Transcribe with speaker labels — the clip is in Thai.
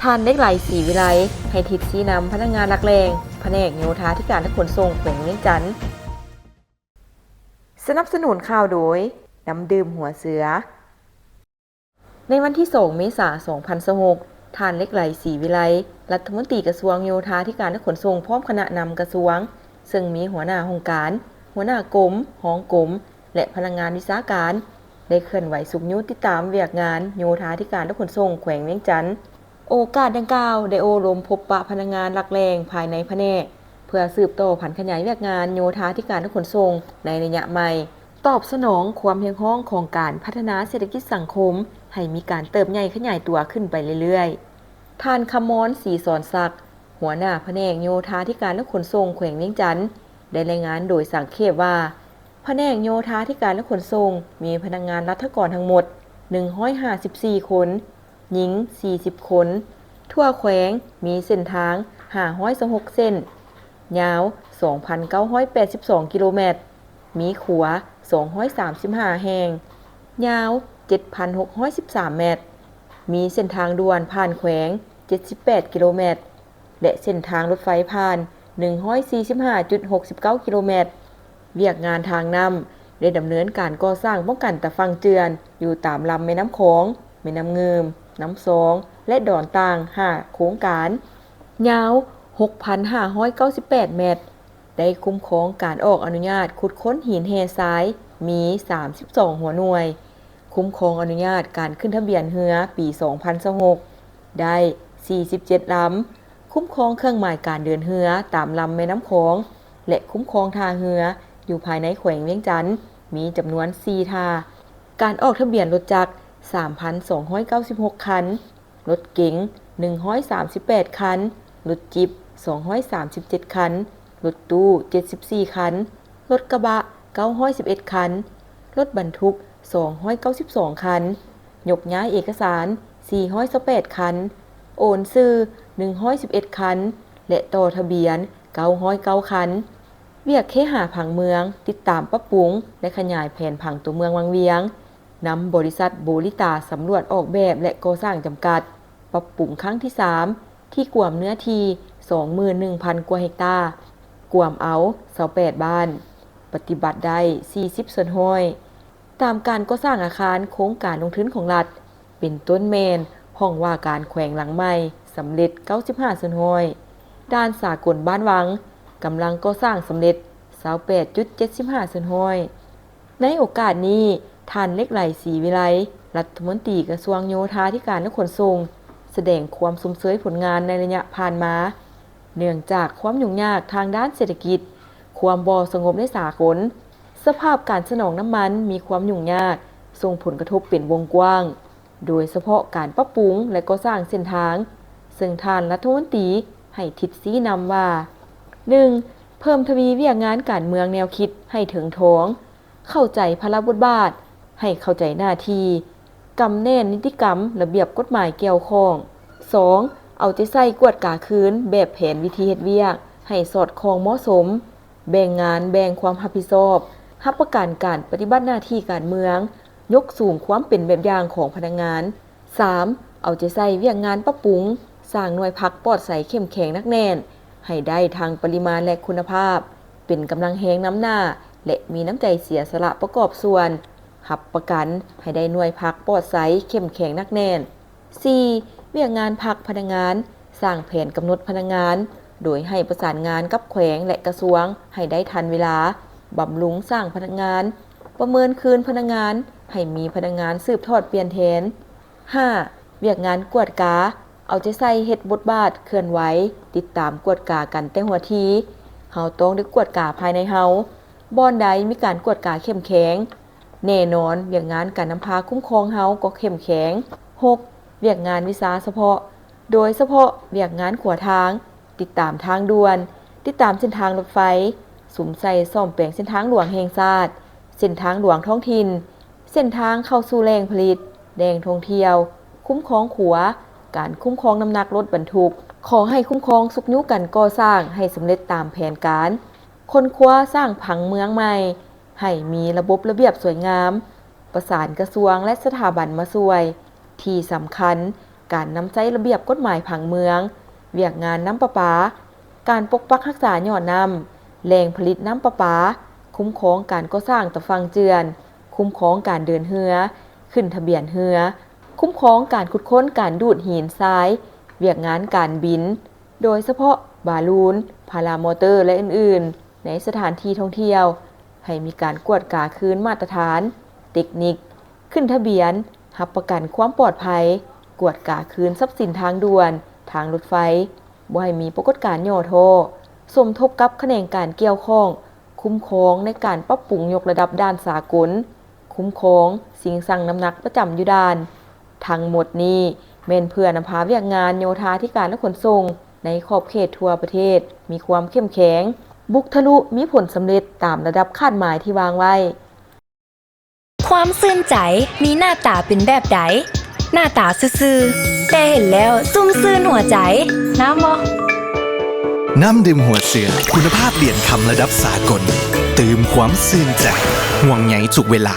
Speaker 1: ทานเล็กไหลศรีวิไลให้ทิศชี้นำพนักงานหลักแรงแผนกโยธาธิการและขนส่งแขวงเวียงจันทน์สนับสนุนข่าวโดยน้ำดื่มหัวเสือในวันที่2เมษายน2026ทานเล็กไหลศรีวิไลรัฐมนตรีกระทรวงโยธาธิการและขนส่งพร้อมคณะนำกระทรวงซึ่งมีหัวหน้าองค์การหัวหน้ากรมห้องกรมและพนักงานวิชาการได้เคลื่อนไหวสุขยุติดตามเวียกงานโยธาธิการและขนส่งแขวงเวียงจันทน์โอกาสดังกล่าวได้โอลมพบปะพนักงานหลักแรงภายในแผนกเพื่อสืบโตผันขยายเวียกงานโยธาธิการและขนส่งในระยะใหม่ตอบสนองความเรียกร้องของการพัฒนาเศรษฐกิจสังคมให้มีการเติบใหญ่ขยายตัวขึ้นไปเรื่อยๆท่านคำมอนศรีสอนศักดิ์หัวหน้าแผนกโยธาธิการและขนส่งแขวงเวียงจันทน์ได้รายงานโดยสังเขปว่าแผนกโยธาธิการและขนส่งมีพนักงานรัฐกรทั้งหมด154คนหญิง40คนทั่วแขวงมีเส้นทาง526เส้นยาว 2,982 กิโลเมตรมีขัว235แห่งยาว 7,613 เมตรมีเส้นทางด่วนผ่านแขวง78กิโลเมตรและเส้นทางรถไฟผ่าน145.69 กิโลเมตรเวียกงานทางน้ำได้ดำเนินการก่อสร้างป้องกันตะฟังเจือนอยู่ตามลำแม่น้ำโขงแม่น้ำเงิมน้ำซองและดอนต่าง5โครงการยาว 6,598 เมตรได้คุ้มครองการออกอนุญาตขุดค้นหินแห่ทรายมี32หัวหน่วยคุ้มครองอนุญาตการขึ้นทะเบียนเรือปี2026ได้47ลำคุ้มครองเครื่องหมายการเดินเรือตามลำแม่น้ำโขงและคุ้มครองท่าเรืออยู่ภายในแขวงเวียงจันทน์มีจำนวน4ท่าการออกทะเบียนรถจักร 3,296 คันรถเก๋ง138คันรถจิ๊บ237คันรถตู้74คันรถกระบะ911คันรถบรรทุก292คันยกย้ายเอกสาร428คันโอนซื้อ111คันและต่อทะเบียน909คันเวียกเคหะผังเมืองติดตามปรับปรุงและขยายแผนผังตัวเมืองวังเวียงนำบริษัทโบลิตาสำรวจออกแบบและก่อสร้างจำกัดปรับปรุงครั้งที่3ที่กวมเนื้อที่ 21,000 กว่าเฮกตาร์กวมเอา28บ้านปฏิบัติได้40ส่วนห้อยตามการก่อสร้างอาคารโครงการลงทุนของรัฐเป็นต้นเมนห้องว่าการแขวงหลังใหม่สำเร็จ95ส่วนห้อยด้านสากลบ้านวังกำลังก่อสร้างสำเร็จ28.75ส่วนห้อยในโอกาสนี้ท่านเล็กไหลศรีวิไลรัฐมนตรีกระทรวงโยธาธิการและขนส่งแสดงความสมเสยผลงานในระยะผ่านมาเนื่องจากความยุ่งยากทางด้านเศรษฐกิจความบ่สงบในสากลสภาพการสนองน้ำมันมีความยุ่งยากส่งผลกระทบเป็นวงกว้างโดยเฉพาะการปรับปรุงและก่อสร้างเส้นทางซึ่งท่านรัฐมนตรีให้ทิศชี้นำว่า 1. เพิ่มทวีเวียกงานการเมืองแนวคิดให้ถึงท้องเข้าใจพระบทบาทให้เข้าใจหน้าที่กำแน่นนิติกรรมระเบียบกฎหมายเกี่ยวข้อง 2. เอาใจใส่กวดกาคืนแบบแผนวิธีเฮ็ดเวียกให้สอดคล้องเหมาะสมแบ่งงานแบ่งความรับผิดชอบรับประกันการปฏิบัติหน้าที่การเมืองยกสูงความเป็นแบบอย่างของพนักงาน 3. เอาใจใส่เวียกงานปรับปรุงสร้างหน่วยพักปลอดใสเข้มแข็งนักแน่นให้ได้ทางปริมาณและคุณภาพเป็นกำลังแหงน้ำหน้าและมีน้ำใจเสียสละประกอบส่วนหับประกันให้ได้หน่วยพักปลอดใสเข้มแข็งนักแน่น 4. เวียกงานพักพนักงานสร้างแผนกำหนดพนักงานโดยให้ประสานงานกับแขวงและกระทรวงให้ได้ทันเวลาบำรุงสร้างพนักงานประเมินคืนพนักงานให้มีพนักงานสืบทอดเปลี่ยนแทน 5. เวียกงานกวดกาเอาใจใส่เฮ็ดบทบาทเคลื่อนไหวติดตามกวดกากันแต่หัวทีเฮาต้องได้กวดกาภายในเฮาบ่อนใดมีการกวดกาเข้มแข็งแน่นอนเวียกงานการนำพาคุ้มครองเฮาก็เข้มแข็ง 6. เวียกงานวิชาเฉพาะโดยเฉพาะเวียกงานขวทางติดตามทางด่วนติดตามเส้นทางรถไฟสุมใส่ซ่อมแปลงเส้นทางหลวงแห่งชาติเส้นทางหลวงท้องถิ่นเส้นทางเข้าสู่แหล่งผลิตแหล่งท่องเที่ยวคุ้มครองขัวการคุ้มครองน้ำหนักรถบรรทุกขอให้คุ้มครองสุขยุกันก่อสร้างให้สำเร็จตามแผนการค้นคว้าสร้างผังเมืองใหม่ให้มีระบบระเบียบสวยงามประสานกระทรวงและสถาบันมาช่วยที่สำคัญ การนำใช้ระเบียบกฎหมายผังเมืองเวียกงานน้ำประปาการปกปักรักษาหย่อนน้ำแหล่งผลิตน้ำประปาคุ้มครองการก่อสร้างตะฟังเจือนคุ้มครองการเดินเรือขึ้นทะเบียนเรือคุ้มครองการขุดค้นการดูดหินทรายเวียกงานการบินโดยเฉพาะบาลูนพารามอเตอร์และอื่นๆในสถานที่ท่องเที่ยวให้มีการกวดกาคืนมาตรฐานเทคนิคขึ้นทะเบียนรับประกันความปลอดภัยกวดกาคืนทรัพย์สินทางด่วนทางรถไฟบ่ให้มีปรากฏการณ์ย่อท้อสมทบกับแขนงการเกี่ยวข้องคุ้มครองในการปรับปรุงยกระดับด้านสากลคุ้มครองสิ่งสั่งน้ำหนักประจำอยู่ด้านทั้งหมดนี้แม่นเพื่อนำพาเวียกงานโยธาธิการและขนส่งในขอบเขตทั่วประเทศมีความเข้มแข็งบุกทะลุมีผลสำเร็จตามระดับคาดหมายที่วางไว้
Speaker 2: ความซื่นใจมีหน้าตาเป็นแบบใดหน้าตาซื่อๆแต่เห็นแล้วซุ่มซื่นหัวใจน้ำบ่
Speaker 3: น้ำดื่มหัวเสือคุณภาพเปลี่ยนคำระดับสากลตื่มความซื่นใจห่วงใยทุกเวลา